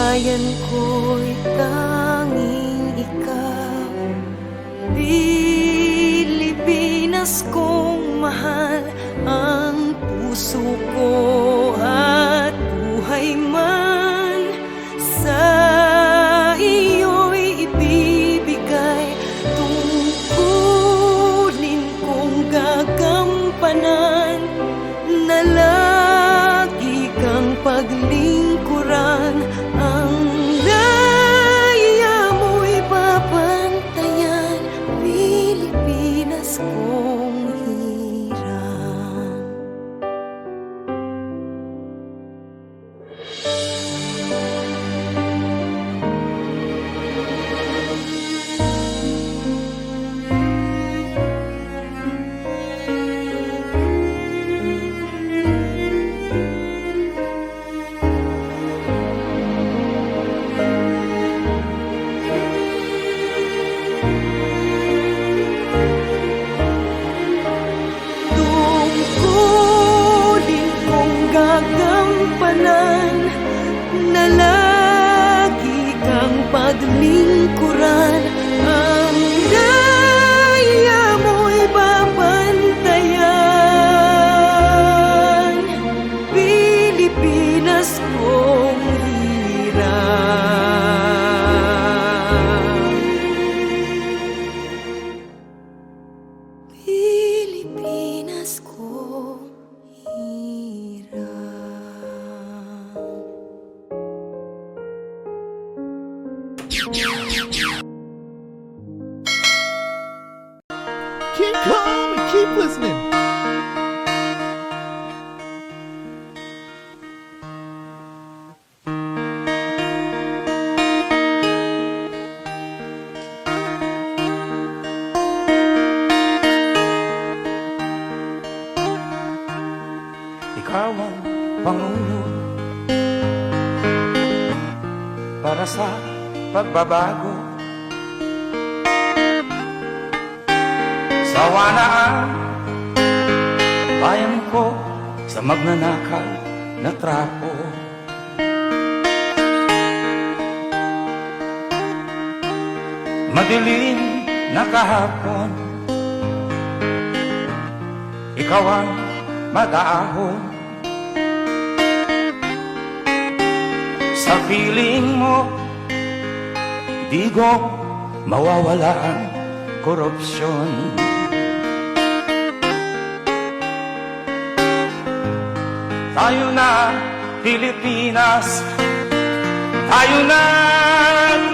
bayan ko'y tanging ikaw. Pilipinas kong mahal, ang puso ko at buhay man sa iyo'y ibibigay. Tungkulin kong gagampanan na lagi kang paglingkuran. Ang raya mo'y babantayan, Pilipinas kong hirang. Tungkulin kong gagampanan na lagi kang paglingkuran. Ang raya mo'y babantayan, Pilipinas kong hirang. Pilipinas kong hirang. Keep calm and keep listening. Ikaw ang Pangulo para sa pagbabago. Sawa na ang bayan ko sa magnanakaw na trapo. Madilim na kahapon, ikaw ang madaahon. Sa piling mo, di ko mawawala ang korupsyon. Tayo na Pilipinas, tayo na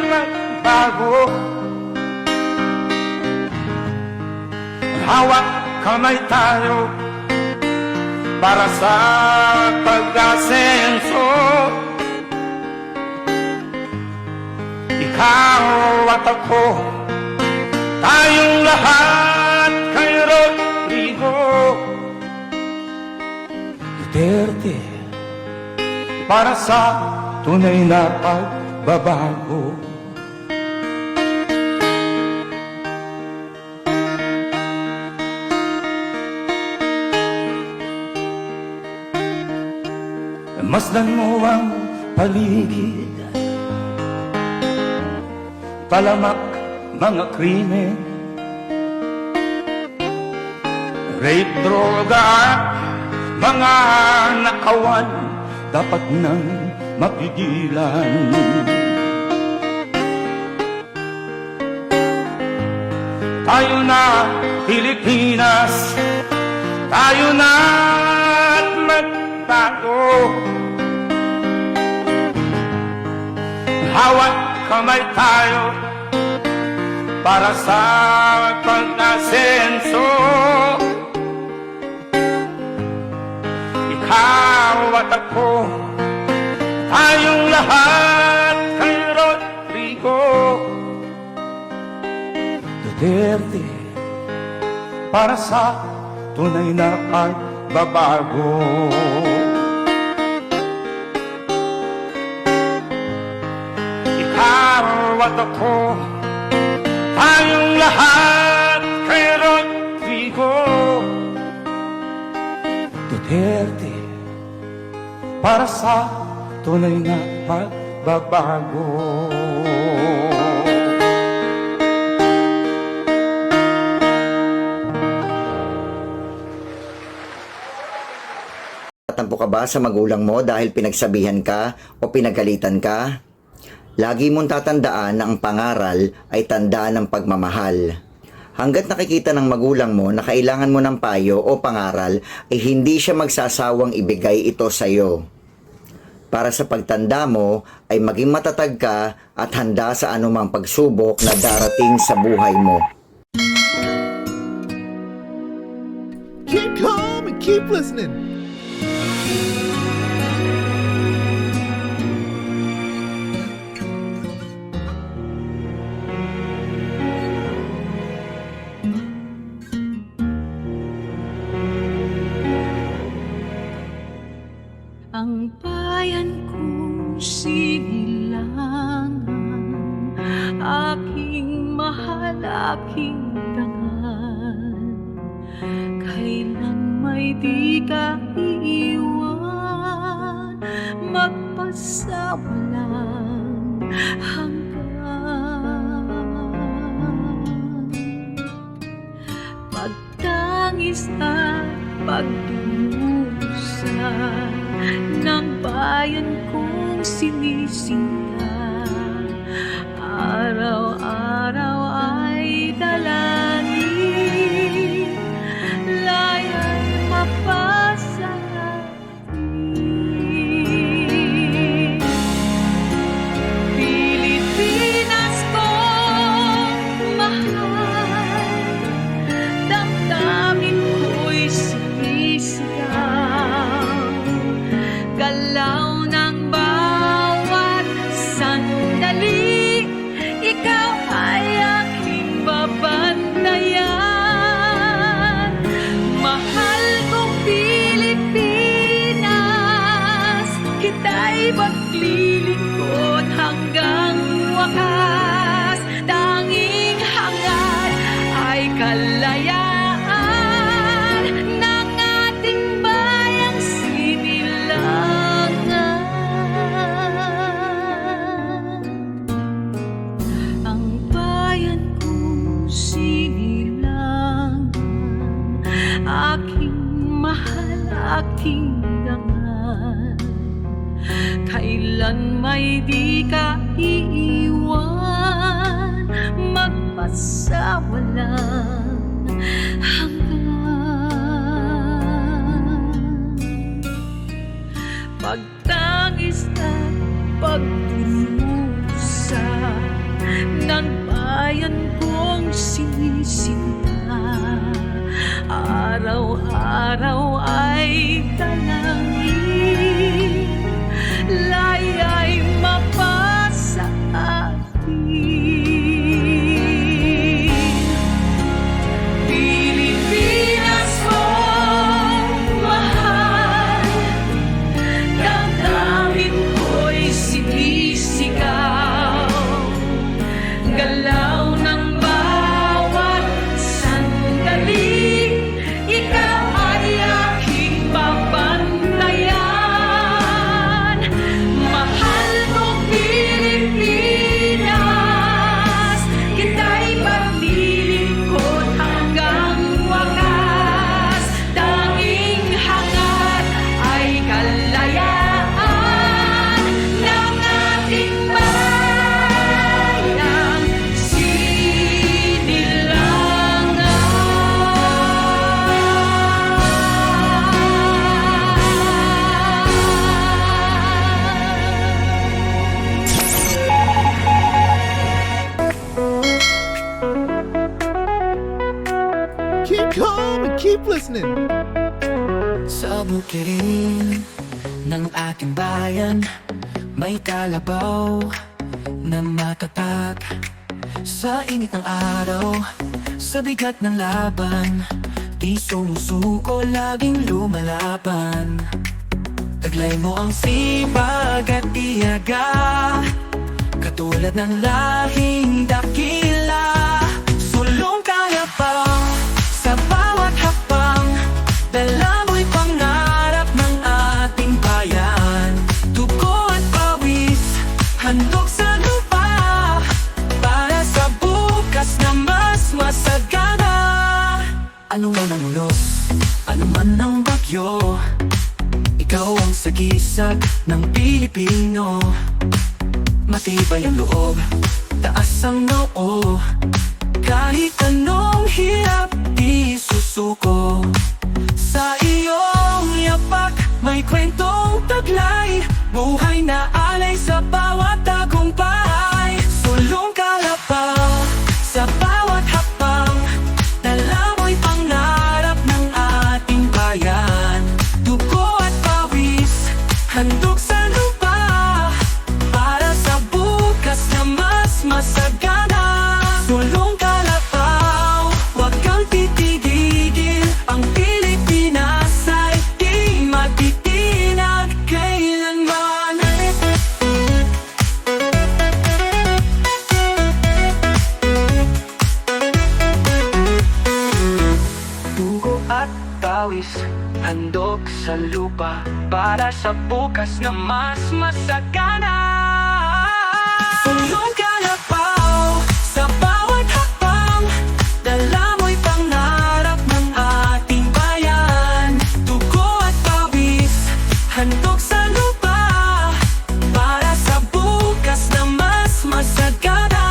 magbago. Hawak kamay tayo para sa pag-asenso. Ikaw at ako, tayong lahat kay Rodrigo Duterte, para sa tunay na pagbabago. Masdan mo ang paligid, palamak mga krimen, rape, droga, mga nakawan, dapat nang mapigilan. Tayo na Pilipinas, tayo na at magbago. Hawak kamay tayo para sa pag-asenso. Ikaw at ako, tayong lahat kay Rodrigo Duterte, para sa tunay na pagbabago. At ako, tayong lahat kay Rodrigo Duterte, para sa tunay na pagbabago. magbabago. Tatampo ka ba sa magulang mo dahil pinagsabihan ka o pinagalitan ka? Lagi mong tatandaan na ang pangaral ay tandaan ng pagmamahal. Hanggat nakikita ng magulang mo na kailangan mo ng payo o pangaral, ay hindi siya magsasawang ibigay ito sa iyo. Para sa pagtanda mo ay maging matatag ka at handa sa anumang pagsubok na darating sa buhay mo. Keep calm and keep listening. Ang bayan kong sinilangan, aking mahal, aking dangal. Kailan may di ka iiwan, magpasawalang hanggan. Pagtangis at pagdurusa ng bayan kong sinisinta, araw-araw ay dalangin, laya'y mapasa atin. Pilipinas kong mahal, damdamin ko'y sinisigaw, galaw ng bawat sandali, ikaw ay aking babantayan. Mahal kong Pilipinas, kita'y maglilingkod hanggang wakas. Tanging hangad ay kalayaan ng ating bayang sinilangan. Ang bayan kong sinilangan, aking mahal, aking dangal. Kailan may di ka iiwan, magpasawalang hanggan. Pagtangis at pagdurusa ng bayan kong sinisinta, araw-araw ay dalangin, laya'y mapasa atin. Pilipinas kong mahal, damdamin ko'y sinisigaw, galaw ng bawat sandali, ikaw ay aking babantayan. Mahal kong Pilipinas, kita'y maglilingkod hanggang wakas. Tanging hangad ay kalayaan ng ating bayang Keep calm and keep listening. Sa bukirin ng ating bayan, may kalabaw na matatag. Sa init ng araw, sa bigat ng laban, di sumusuko, laging lumalaban. Taglay mo ang sipag at tiyaga, katulad ng lahing dakila. Sulong kaya pa sa bawat hakbang, dala mo'y pangarap ng ating bayan. Dugo at pawis, Ano man ang ulos, ano man ang bagyo, ikaw ang sagisag ng Pilipino. Matibay ang loob, taas ang noo, kahit anong hirap di susuko. Sa iyong yapak may kwentong taglay, buhay na alay sa bawat tagumpay. Sulong kalapaw sa bawat hakbang, dala mo'y pangarap ng ating bayan. Dugo at pawis, handog sa lupa, para sa bukas na mas masagana. Sulong kalapaw, huwag kang titigil, ang Pilipinas ay di matitinag kailanman. Dugo at pawis, handog sa lupa, para sa bukas na mas masagana. Sulong kalapaw sa bawat hakbang, dala mo'y pangarap ng ating bayan. Dugo at pawis, handog sa lupa, para sa bukas na mas masagana.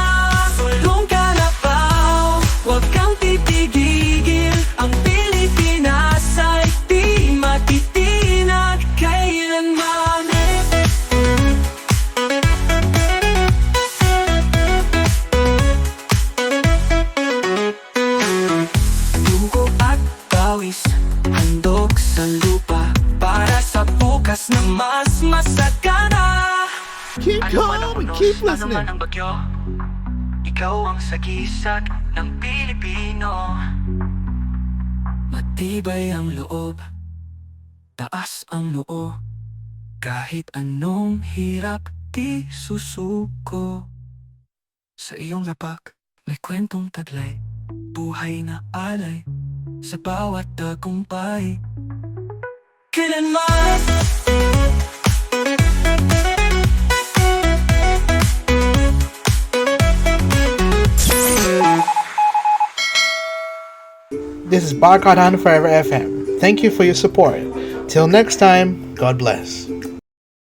Sulong kalapaw, huwag kang titigil, ang Pilipinas ay di matitinag kailanman. Dugo at pawis, handog sa lupa, para sa bukas na mas masagana. Keep calm and keep Ano man listening. ang bagyo, ikaw ang sagisag ng Pilipino. Matibay ang loob, taas ang noo, kahit anong hirap di susuko. Sa iyong lapak may kwentong taglay, buhay na alay sa bawat tagumpay. Kailanman This is Barcode on Forever FM. Thank you for your support. Till next time, God bless.